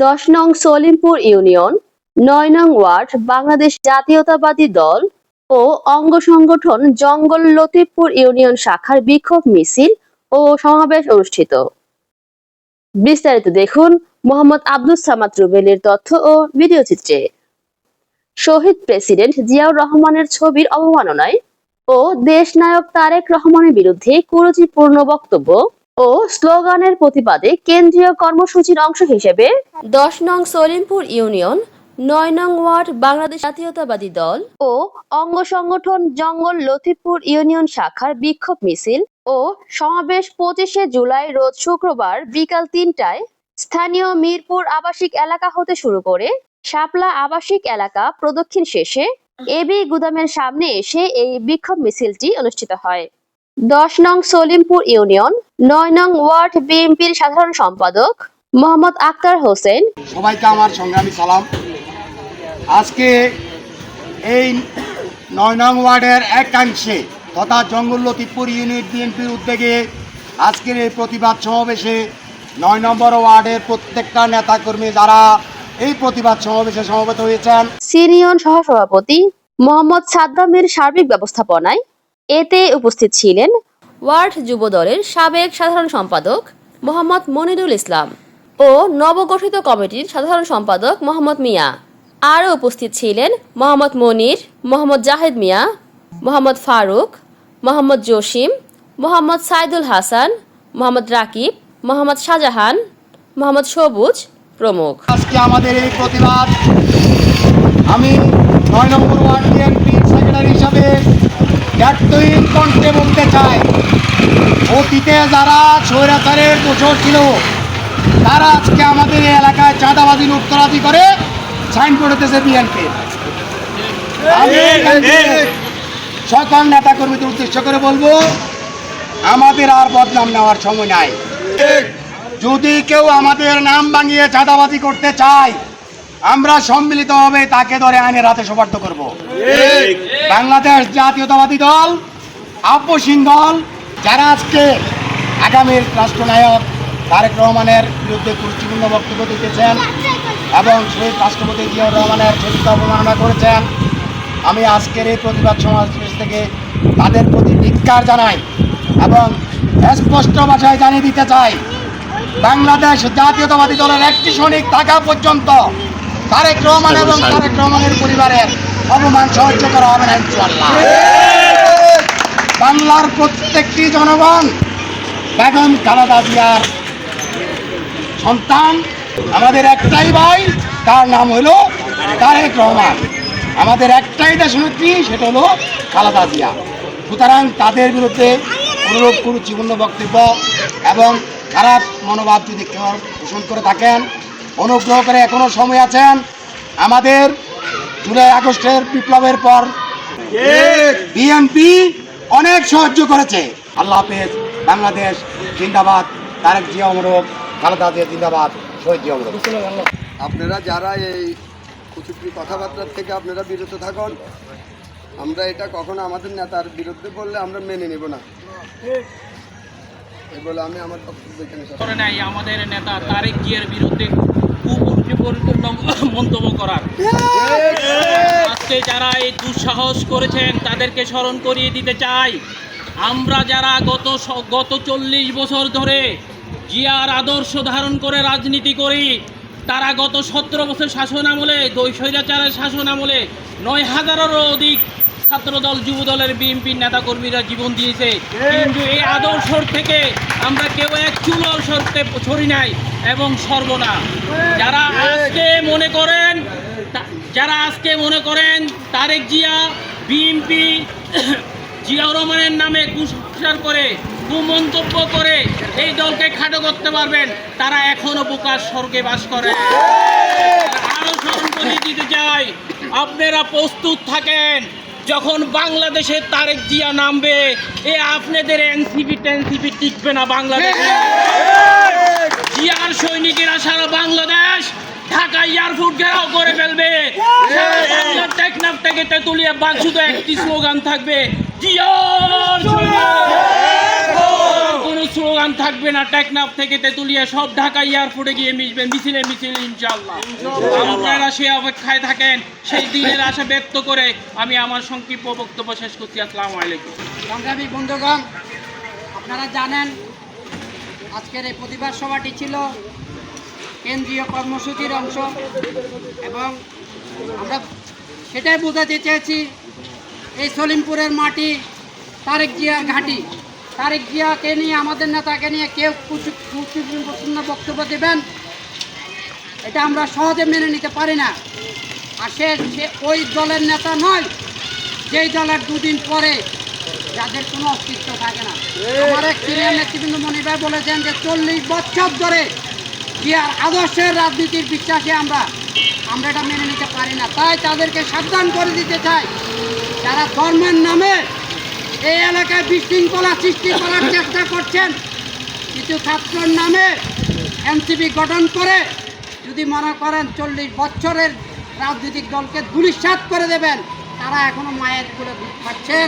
10 নং সলিমপুর ইউনিয়ন, 9 নং ওয়ার্ড বাংলাদেশ জাতীয়তাবাদী দল ও অঙ্গ সংগঠন জঙ্গল লতিফপুর ইউনিয়ন শাখার বিক্ষোভ মিছিল ও সমাবেশ অনুষ্ঠিত। বিস্তারিত দেখুন মোহাম্মদ আব্দুস সামাদ রুবেলের তথ্য ও ভিডিও চিত্রে। শহীদ প্রেসিডেন্ট জিয়াউর রহমানের ছবির অবমাননায় ও দেশনায়ক তারেক রহমানের বিরুদ্ধে কুরুচিপূর্ণ বক্তব্য ও স্লোগানের প্রতিবাদে কেন্দ্রীয় কর্মসূচির অংশ হিসেবে 10 নং সলিমপুর ইউনিয়ন, 9 নং ওয়ার্ড বাংলাদেশ জাতীয়তাবাদী দল ও অঙ্গ সংগঠন জঙ্গল লতিফপুর ইউনিয়ন শাখার বিক্ষোভ মিছিল ও সমাবেশ 25শে জুলাই রোজ শুক্রবার বিকাল 3টায় স্থানীয় মিরপুর আবাসিক এলাকা হতে শুরু করে শাপলা আবাসিক এলাকা প্রদক্ষিণ শেষে এবি গুদামের সামনে এসে এই বিক্ষোভ মিছিলটি অনুষ্ঠিত হয়। 10 নং সলিমপুর ইউনিয়ন, 9 নং ওয়ার্ড বিএনপির সাধারণ সম্পাদক মোহাম্মদ আক্তার হোসেন। সবাইকে আমার সংগ্রামী সালাম। আজকে এই 9 নং ওয়ার্ডের একাংশে তথা জঙ্গল লতিফপুর ইউনিট বিএনপির উদ্যোগে আজকের এই প্রতিবাদ সমাবেশে 9 নম্বর ওয়ার্ডের প্রত্যেকটা নেতাকর্মী যারা এই প্রতিবাদ সমাবেশে সমবেত হয়েছেন, সিনিয়র সহসভাপতি মোহাম্মদ সাদ্দামের সার্বিক ব্যবস্থাপনায় এতে উপস্থিত ছিলেন ওয়ার্ড যুব দলের সাবেক সাধারণ সম্পাদক মোহাম্মদ মনিরুল ইসলাম ও নবগঠিত কমিটির সাধারণ সম্পাদক মোহাম্মদ মিয়া। আরও উপস্থিত ছিলেন মোহাম্মদ মনির, মোহাম্মদ জাহেদ মিয়া, মোহাম্মদ ফারুক, মোহাম্মদ জসিম, মোহাম্মদ সাইদুল হাসান, মোহাম্মদ রাকিব, মোহাম্মদ শাহজাহান, মোহাম্মদ সবুজ প্রমুখ। আজকে আমাদের এই প্রতিবাদ আমি 9 নম্বর ওয়ার্ড বিএনপির সেক্রেটারি হিসাবে ব্যর্থহীন কণ্ঠে বলতে চাই, অতীতে যারা স্বৈরাচারের দোষর ছিল তারা আজকে আমাদের এই এলাকায় চাঁদাবাজি লুটতরাজি করে সাইনবোর্ড হতেছে বিএনপি। আমি সকল নেতাকর্মীদের উদ্দেশ্য করে বলবো, আমাদের আর বদনাম নেওয়ার সময় নাই। যদি কেউ আমাদের নাম ভাঙিয়ে চাঁদাবাজি করতে চায়, আমরা সম্মিলিতভাবে তাকে ধরে আইনের হাতে সোপর্দ করব। বাংলাদেশ জাতীয়তাবাদী দল, আব্বাসীন দল যারা আজকে আগামীর রাষ্ট্রনায়ক তারেক রহমানের বিরুদ্ধে গুরুত্বপূর্ণ বক্তব্য দিতেছেন এবং শহীদ রাষ্ট্রপতি জিয়াউর রহমানের ছবিকে অবমাননা করেছেন, আমি আজকের এই প্রতিবাদ সমাবেশ থেকে তাদের প্রতি ধিক্কার জানাই এবং স্পষ্ট ভাষায় জানিয়ে দিতে চাই, বাংলাদেশ জাতীয়তাবাদী দলের একটি সৈনিক থাকা পর্যন্ত তারেক রহমান এবং তারেক রহমানের পরিবারের অপমান সহ্য করা হবে না ইনশাআল্লাহ। বাংলার প্রত্যেকটি জনগণ বেগম খালেদা জিয়ার সন্তান, আমাদের একটাই ভাই, তার নাম হলো তারেক রহমান, আমাদের একটাই দেশনেত্রী, সেটা হলো খালেদা জিয়া। সুতরাং তাদের বিরুদ্ধে অনুরূপ কুরুচিপূর্ণ বক্তব্য এবং খারাপ মনোভাব যদি কেউ পোষণ করে থাকেন, অনুগ্রহ করে এখনো সময় আছেন। আমাদের জুলাই আগস্টের বিপ্লবের পর বিএনপি অনেক সাহায্য করেছে। আল্লাহ হাফেজ। বাংলাদেশ জিন্দাবাদ, তারেক জিয়া অমর হোক, খালেদা জিয়া জিন্দাবাদ, শহীদ জিয়া অমর হোক। আপনারা যারা এই কুচুকরি কথাবার্তার থেকে আপনারা বিরত থাকুন। আমরা এটা কখনো আমাদের নেতার বিরুদ্ধে বললে আমরা মেনে নেব না। বলে আমি আমার বক্তব্য এখানে নাই আমাদের নেতা তারেক জিয়ার বিরুদ্ধে কুপরিপূর্ণ মন্তব্য করার। আজকে যারা এই দুঃসাহস করেছেন তাদেরকে স্মরণ করিয়ে দিতে চাই, আমরা যারা গত 40 বছর ধরে জিয়ার আদর্শ ধারণ করে রাজনীতি করি, তারা গত 17 বছর শাসন আমলে, স্বৈরাচারের শাসন আমলে 9,000-এরও অধিক ছাত্রদল, যুবদলের, বিএনপির নেতাকর্মীরা জীবন দিয়েছে। কিন্তু এই আদর্শ থেকে আমরা কেউ এক চুলো সরি নাই এবং সরব না। যারা আজকে মনে করেন তারেক জিয়া, বিএনপি জিয়াউর রহমানের নামে কুসংস্কার করে, কুমন্তব্য করে এই দলকে খাটো করতে পারবেন, তারা এখনো বোকার স্বর্গে বাস করে। আরো স্মরণ করে দিতে চাই, আপনারা প্রস্তুত থাকেন, যখন বাংলাদেশে তারেক জিয়া নামবে, আপনাদের এনসিপি টিকবে না বাংলাদেশে। জিয়ার সৈনিকেরা সারা বাংলাদেশ, ঢাকা এয়ারপোর্ট ঘেরাও করে ফেলবে। টেকনাফ থেকে তেতুলিয়া বাদ শুধু একটি স্লোগান থাকবে, জিয়ার সৈনিক। কোন স্লোগান থাকবে না টেকনাফ থেকে তেতুলিয়া, সব ঢাকা এয়ারপোর্টে গিয়ে মিশবেন মিছিলে মিছিলে ইনশাআল্লাহ। আপনারা সে অপেক্ষায় থাকেন, সেই দিনের আশা ব্যক্ত করে আমি আমার সংক্ষিপ্ত বক্তব্য শেষ করছি। আসসালামু আলাইকুম। সংগ্রামী বন্ধুগণ, আপনারা জানেন আজকের এই প্রতিবাদ সভাটি ছিল কেন্দ্রীয় কর্মসূচির অংশ এবং আমরা সেটাই বোঝাতে চেয়েছি এই সলিমপুরের মাটি তারেক জিয়ার ঘাঁটি। তারেক জিয়াকে নিয়ে, আমাদের নেতাকে নিয়ে কেউ কুচিপূর্ণ বক্তব্য দেবেন, এটা আমরা সহজে মেনে নিতে পারি না। আর সে ওই দলের নেতা নয় যেই দলের দুদিন পরে যাদের কোনো অস্তিত্ব থাকে না। আমার এক সিনিয়র নেতৃবৃন্দ মনির ভাই বলেছেন যে 40 বছর ধরে জিয়ার আদর্শের রাজনীতির বিশ্বাসে আমরা এটা মেনে নিতে পারি না। তাই তাদেরকে সাবধান করে দিতে চাই, যারা ধর্মের নামে এই এলাকায় বিশৃঙ্খলা সৃষ্টি করার চেষ্টা করছেন, কিছু ছাত্রের নামে এনসিপি গঠন করে যদি মনে করেন 40 বছরের রাজনৈতিক দলকে ধূলিসাৎ করে দেবেন, তারা এখনো মায়ের কোলে দুধ খাচ্ছেন।